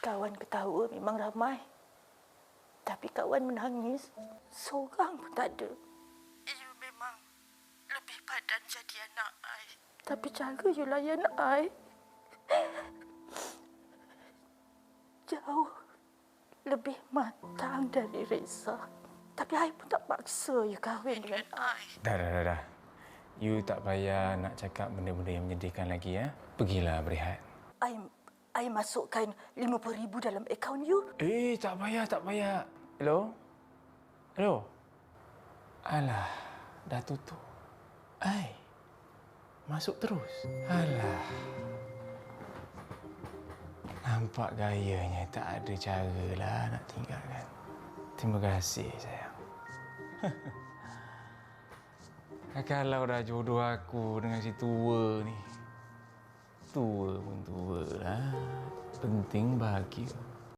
Kawan ketawa memang ramai. Tapi kawan menangis, seorang pun tak ada. You memang lebih padan jadi anak I. Tapi cara you layan I jauh lebih matang dari Reza. Tapi I pun tak paksa you kahwin dengan I. Dah. You tak payah nak cakap benda-benda yang menyedihkan lagi, ya. Pergilah berehat. I masukkan 50,000 dalam akaun you. Tak payah. Hello? Alah, dah tutup. Masuk terus. Alah. Nampak gayanya tak ada cara lah nak tinggalkan. Terima kasih, sayang. Kalau dah jodoh aku dengan si tua ni. Tua pun tua lah. Penting bahagia.